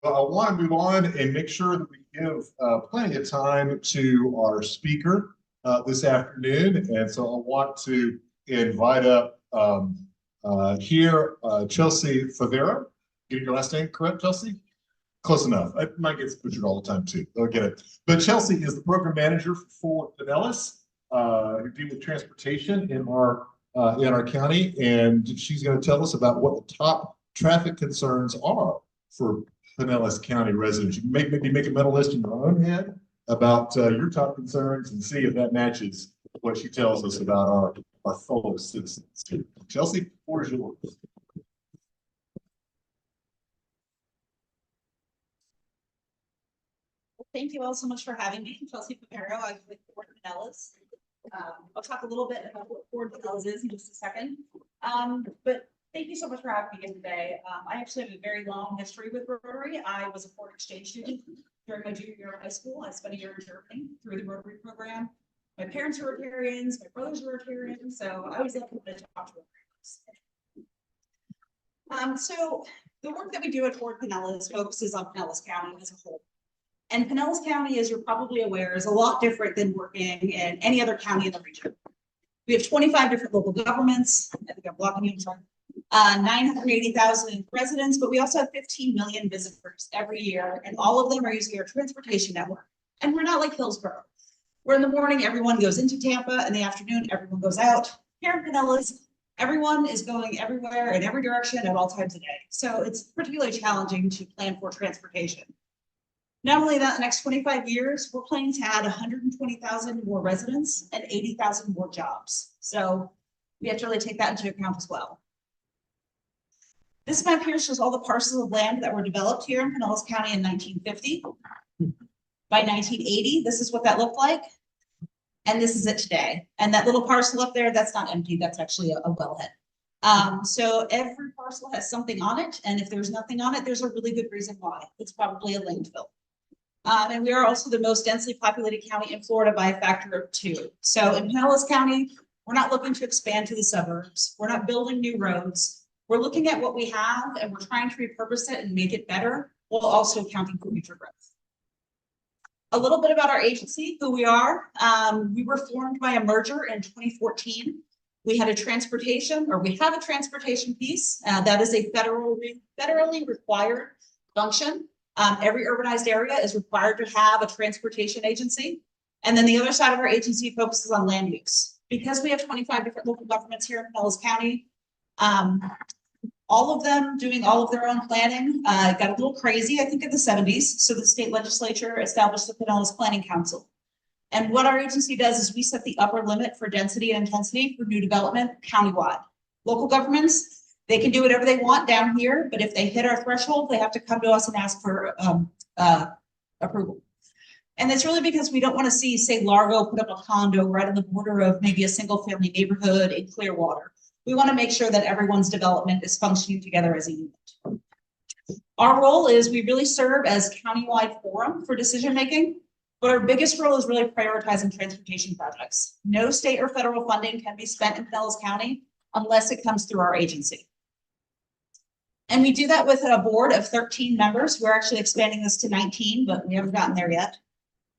But I want to move on and make sure that we give plenty of time to our speaker this afternoon. And so I want to invite up Chelsea Favero. Get your last name correct, Chelsea? Close enough. I might get butchered all the time too. I'll get it. But Chelsea is the program manager for Pinellas, who deal with transportation in our county, and she's going to tell us about what the top traffic concerns are for Pinellas County residents. You can maybe make a mental list in your own head about your top concerns and see if that matches what she tells us about our fellow citizens. Chelsea, the floor is yours. Thank you all so much for having me. I'm Chelsea Favero. I'm with Fort Pinellas. I'll talk a little bit about what Fort Pinellas is in just a second. But thank you so much for having me here today. I actually have a very long history with Rotary. I was a foreign exchange student during my junior year of high school. I spent a year in Germany through the Rotary program. My parents are Rotarians, my brothers are Rotarians, so I was lucky to talk to Rotarians. So the work that we do at Fort Pinellas focuses on Pinellas County as a whole. And Pinellas County, as you're probably aware, is a lot different than working in any other county in the region. We have 25 different local governments. I think I'm blocking you, sorry. 980,000 residents, but we also have 15 million visitors every year, and all of them are using our transportation network. And we're not like Hillsborough, where in the morning everyone goes into Tampa, in the afternoon everyone goes out. Here in Pinellas, everyone is going everywhere in every direction at all times a day. So it's particularly challenging to plan for transportation. Not only that, in the next 25 years, we're planning to add 120,000 more residents and 80,000 more jobs. So we have to really take that into account as well. This map here shows all the parcels of land that were developed here in Pinellas County in 1950. By 1980, this is what that looked like. And this is it today. And that little parcel up there, that's not empty, that's actually a wellhead. So every parcel has something on it. And if there's nothing on it, there's a really good reason why. It's probably a landfill. And we are also the most densely populated county in Florida by a factor of 2. So in Pinellas County, we're not looking to expand to the suburbs. We're not building new roads. We're looking at what we have and we're trying to repurpose it and make it better while also accounting for future growth. A little bit about our agency, who we are. We were formed by a merger in 2014. We had a transportation, or we have a transportation piece. That is a federally required function. Every urbanized area is required to have a transportation agency. And then the other side of our agency focuses on land use. Because we have 25 different local governments here in Pinellas County, all of them doing all of their own planning, got a little crazy, I think, in the 70s. So the state legislature established the Pinellas Planning Council. And what our agency does is we set the upper limit for density and intensity for new development countywide. Local governments, they can do whatever they want down here, but if they hit our threshold, they have to come to us and ask for approval. And it's really because we don't want to see, say, Largo put up a condo right on the border of maybe a single family neighborhood in Clearwater. We want to make sure that everyone's development is functioning together as a unit. Our role is we really serve as countywide forum for decision making, but our biggest role is really prioritizing transportation projects. No state or federal funding can be spent in Pinellas County unless it comes through our agency. And we do that with a board of 13 members. We're actually expanding this to 19, but we haven't gotten there yet.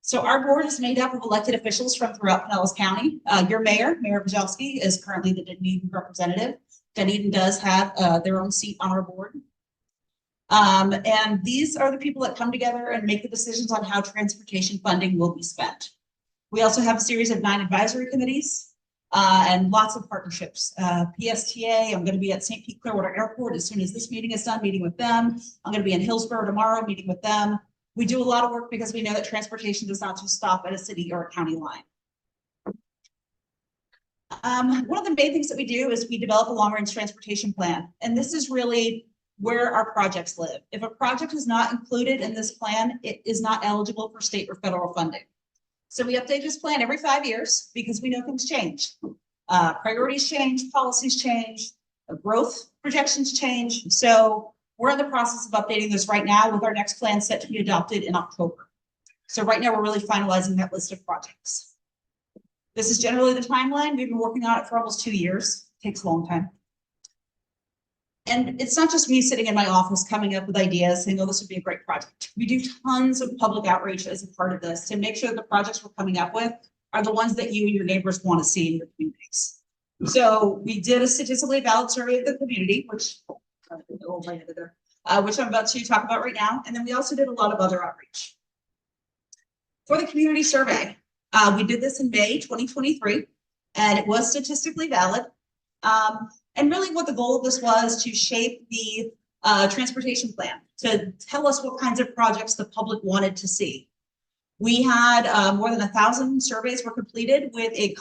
So our board is made up of elected officials from throughout Pinellas County. Your mayor, Mayor Bajowski, is currently the Dunedin representative. Dunedin does have their own seat on our board. And these are the people that come together and make the decisions on how transportation funding will be spent. We also have a series of 9 advisory committees. And lots of partnerships. PSTA, I'm going to be at St. Pete Clearwater Airport as soon as this meeting is done, meeting with them. I'm going to be in Hillsborough tomorrow, meeting with them. We do a lot of work because we know that transportation does not just stop at a city or a county line. One of the main things that we do is we develop a long-range transportation plan. And this is really where our projects live. If a project is not included in this plan, it is not eligible for state or federal funding. So we update this plan every 5 years because we know things change. Priorities change, policies change, growth projections change. So we're in the process of updating this right now with our next plan set to be adopted in October. So right now we're really finalizing that list of projects. This is generally the timeline. We've been working on it for almost 2 years. It takes a long time. And it's not just me sitting in my office coming up with ideas saying, oh, this would be a great project. We do tons of public outreach as a part of this to make sure the projects we're coming up with are the ones that you and your neighbors want to see in your communities. So we did a statistically valid survey of the community, which I'm about to talk about right now. And then we also did a lot of other outreach. For the community survey, we did this in May 2023, and it was statistically valid. And really what the goal of this was to shape the transportation plan, to tell us what kinds of projects the public wanted to see. We had more than 1,000 surveys were completed with a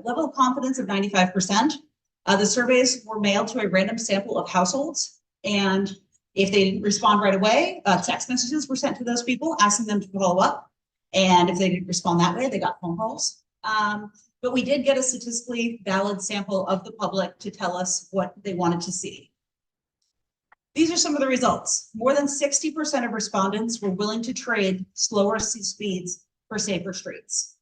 level of confidence of 95%. The surveys were mailed to a random sample of households, and if they didn't respond right away, text messages were sent to those people asking them to follow up. And if they didn't respond that way, they got phone calls. But we did get a statistically valid sample of the public to tell us what they wanted to see. These are some of the results. More than 60% of respondents were willing to trade slower speeds for safer streets.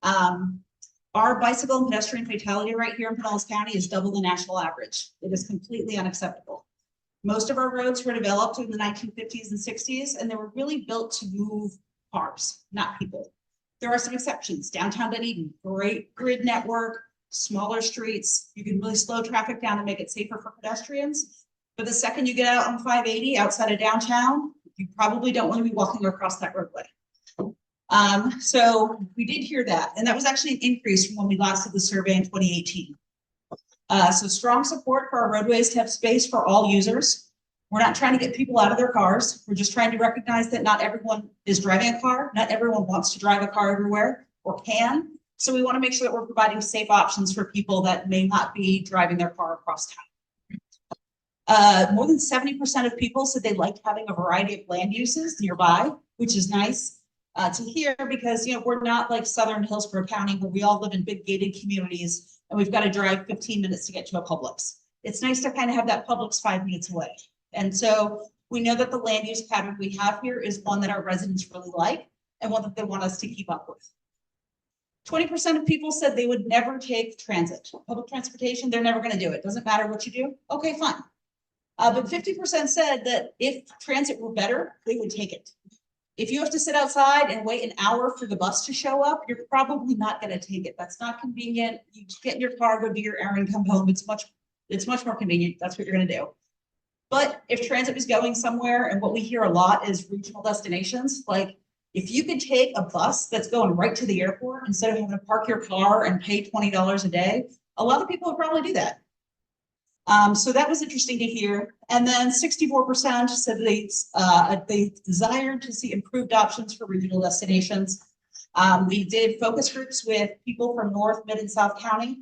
Our bicycle and pedestrian fatality rate here in Pinellas County is double the national average. It is completely unacceptable. Most of our roads were developed in the 1950s and 60s, and they were really built to move cars, not people. There are some exceptions. Downtown Dunedin, great grid network, smaller streets. You can really slow traffic down and make it safer for pedestrians. But the second you get out on 580 outside of downtown, you probably don't want to be walking across that roadway. So we did hear that. And that was actually an increase from when we last did the survey in 2018. So strong support for our roadways to have space for all users. We're not trying to get people out of their cars. We're just trying to recognize that not everyone is driving a car. Not everyone wants to drive a car everywhere or can. So we want to make sure that we're providing safe options for people that may not be driving their car across town. More than 70% of people said they liked having a variety of land uses nearby, which is nice to hear because, we're not like Southern Hillsborough County where we all live in big gated communities and we've got to drive 15 minutes to get to a Publix. It's nice to kind of have that Publix 5 minutes away. And so we know that the land use pattern we have here is one that our residents really like and one that they want us to keep up with. 20% of people said they would never take transit. Public transportation, they're never going to do it. Doesn't matter what you do. Okay, fine. But 50% said that if transit were better, they would take it. If you have to sit outside and wait an hour for the bus to show up, you're probably not going to take it. That's not convenient. You get in your car, go do your errand, come home. It's much more convenient. That's what you're going to do. But if transit is going somewhere, and what we hear a lot is regional destinations, like if you could take a bus that's going right to the airport instead of having to park your car and pay $20 a day, a lot of people would probably do that. So that was interesting to hear. And then 64% said they desired to see improved options for regional destinations. We did focus groups with people from North, Mid, and South County.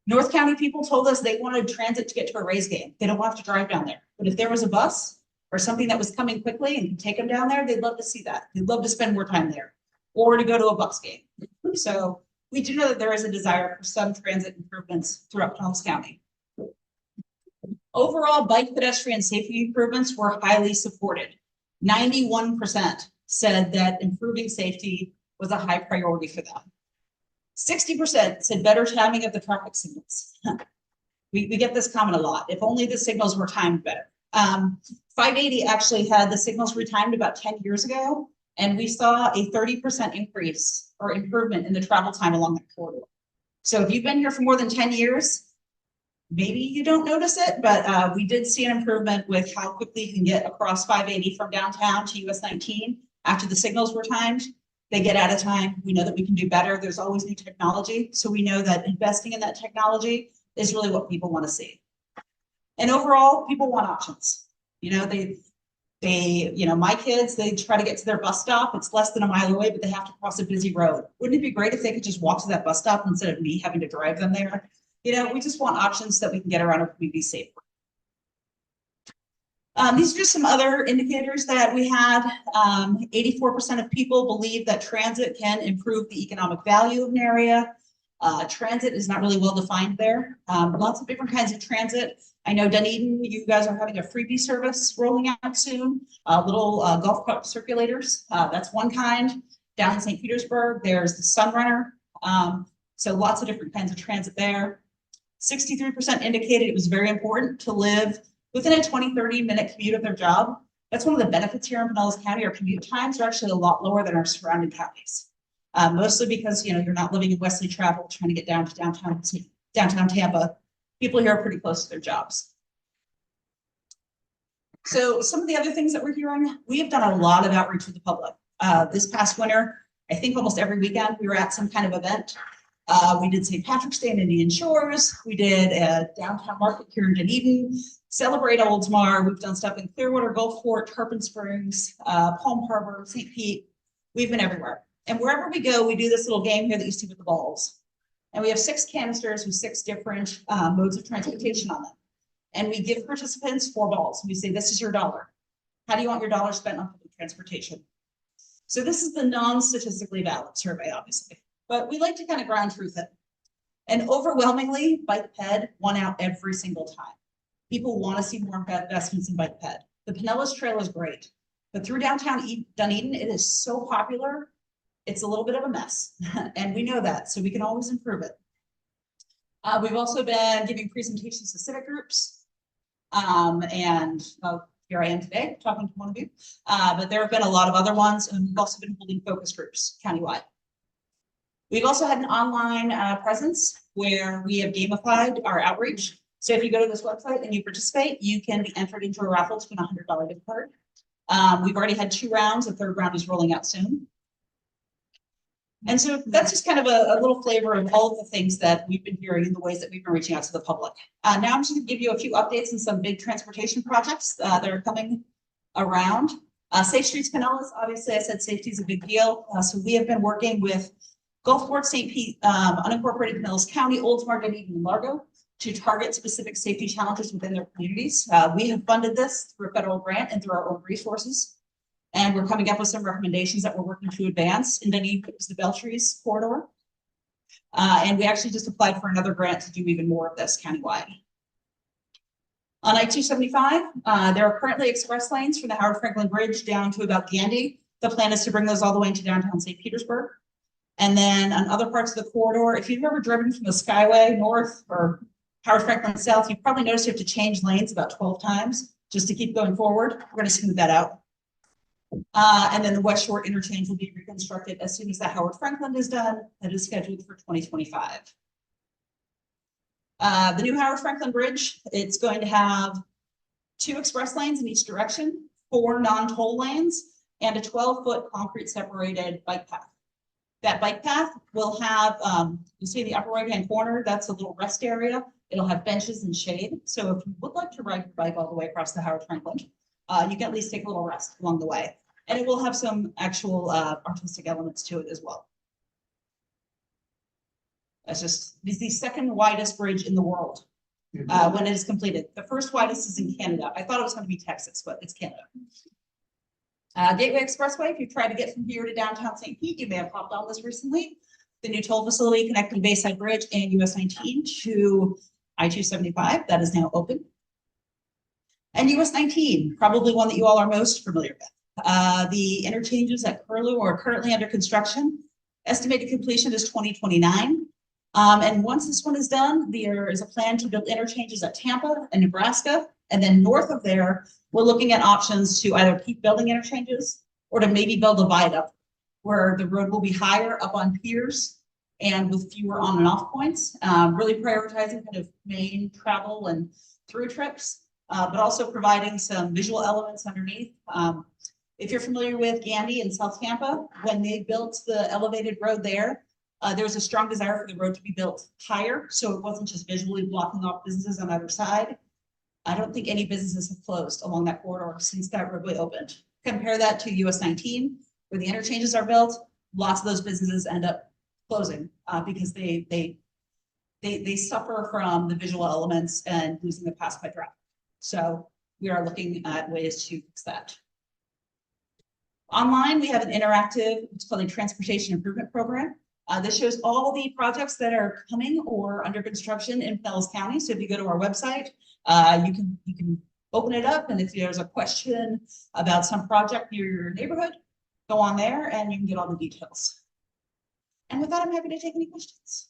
North County people told us they wanted transit to get to a Rays game. They don't want to have to drive down there. But if there was a bus or something that was coming quickly and could take them down there, they'd love to see that. They'd love to spend more time there or to go to a Bucks game. So we do know that there is a desire for some transit improvements throughout Pinellas County. Overall, bike pedestrian safety improvements were highly supported. 91% said that improving safety was a high priority for them. 60% said better timing of the traffic signals. We get this comment a lot. If only the signals were timed better. 580 actually had the signals retimed about 10 years ago, and we saw a 30% increase or improvement in the travel time along that corridor. So if you've been here for more than 10 years, maybe you don't notice it, but we did see an improvement with how quickly you can get across 580 from downtown to US 19 after the signals were timed. They get out of time. We know that we can do better. There's always new technology. So we know that investing in that technology is really what people want to see. And overall, people want options. My kids, they try to get to their bus stop. It's less than a mile away, but they have to cross a busy road. Wouldn't it be great if they could just walk to that bus stop instead of me having to drive them there? We just want options so that we can get around our community safer. These are just some other indicators that we had. 84% of people believe that transit can improve the economic value of an area. Transit is not really well defined there. Lots of different kinds of transit. I know Dunedin, you guys are having a freebie service rolling out soon. Little golf cart circulators. That's one kind. Down in St. Petersburg, there's the Sunrunner. So lots of different kinds of transit there. 63% indicated it was very important to live within a 20-30 minute commute of their job. That's one of the benefits here in Pinellas County. Our commute times are actually a lot lower than our surrounding counties. Mostly because, you're not living in Wesley Travel, trying to get down to downtown Tampa. People here are pretty close to their jobs. So some of the other things that we're hearing, we have done a lot of outreach with the public. This past winter, I think almost every weekend we were at some kind of event. We did St. Patrick's Day in Indian Shores. We did a downtown market here in Dunedin, Celebrate Oldsmar. We've done stuff in Clearwater, Gulfport, Tarpon Springs, Palm Harbor, St. Pete. We've been everywhere. And wherever we go, we do this little game here that you see with the balls. And we have 6 canisters with 6 different modes of transportation on them. And we give participants 4 balls. We say, this is your dollar. How do you want your dollar spent on public transportation? So this is the non-statistically valid survey, obviously. But we like to kind of ground truth it. And overwhelmingly, bike ped won out every single time. People want to see more investments in bike ped. The Pinellas Trail is great. But through downtown Dunedin, it is so popular. It's a little bit of a mess, and we know that, so we can always improve it. We've also been giving presentations to civic groups, and here I am today talking to one of you, but there have been a lot of other ones, and we've also been holding focus groups countywide. We've also had an online presence where we have gamified our outreach. So if you go to this website and you participate, you can be entered into a raffle to win a $100 gift card. We've already had 2 rounds. The 3rd round is rolling out soon. And so that's just kind of a little flavor of all of the things that we've been hearing in the ways that we've been reaching out to the public. Now I'm just going to give you a few updates on some big transportation projects that are coming around. Safe Streets Pinellas, obviously I said safety is a big deal. So we have been working with Gulfport, St. Pete, unincorporated Pinellas County, Oldsmar, Dunedin, and Largo to target specific safety challenges within their communities. We have funded this through a federal grant and through our own resources. And we're coming up with some recommendations that we're working to advance. In Dunedin, it was the Beltries corridor. And we actually just applied for another grant to do even more of this countywide. On I-275, there are currently express lanes from the Howard Franklin Bridge down to about Gandy. The plan is to bring those all the way into downtown St. Petersburg. And then on other parts of the corridor, if you've ever driven from the Skyway north or Howard Franklin south, you've probably noticed you have to change lanes about 12 times just to keep going forward. We're going to smooth that out. And then the West Shore interchange will be reconstructed as soon as the Howard Franklin is done. That is scheduled for 2025. The new Howard Franklin Bridge, it's going to have 2 express lanes in each direction, 4 non-toll lanes, and a 12-foot concrete separated bike path. That bike path will have, you see in the upper right-hand corner, that's a little rest area. It'll have benches and shade. So if you would like to ride your bike all the way across the Howard Franklin, you can at least take a little rest along the way. And it will have some actual artistic elements to it as well. It's the 2nd widest bridge in the world when it is completed. The 1st widest is in Canada. I thought it was going to be Texas, but it's Canada. Gateway Expressway, if you try to get from here to downtown St. Pete, you may have hopped on this recently. The new toll facility connecting Bayside Bridge and US 19 to I-275, that is now open. And US 19, probably one that you all are most familiar with. The interchanges at Curlew are currently under construction. Estimated completion is 2029. And once this one is done, there is a plan to build interchanges at Tampa and Nebraska. And then north of there, we're looking at options to either keep building interchanges or to maybe build a viaduct where the road will be higher up on piers and with fewer on and off points, really prioritizing kind of main travel and through trips, but also providing some visual elements underneath. If you're familiar with Gandy and South Tampa, when they built the elevated road there was a strong desire for the road to be built higher, so it wasn't just visually blocking off businesses on either side. I don't think any businesses have closed along that corridor since that roadway opened. Compare that to US 19, where the interchanges are built. Lots of those businesses end up closing because they suffer from the visual elements and losing the pass by traffic. So we are looking at ways to fix that. Online, we have an interactive, it's called a transportation improvement program. This shows all the projects that are coming or under construction in Pinellas County. So if you go to our website, you can open it up, and if there's a question about some project near your neighborhood, go on there and you can get all the details. And with that, I'm happy to take any questions.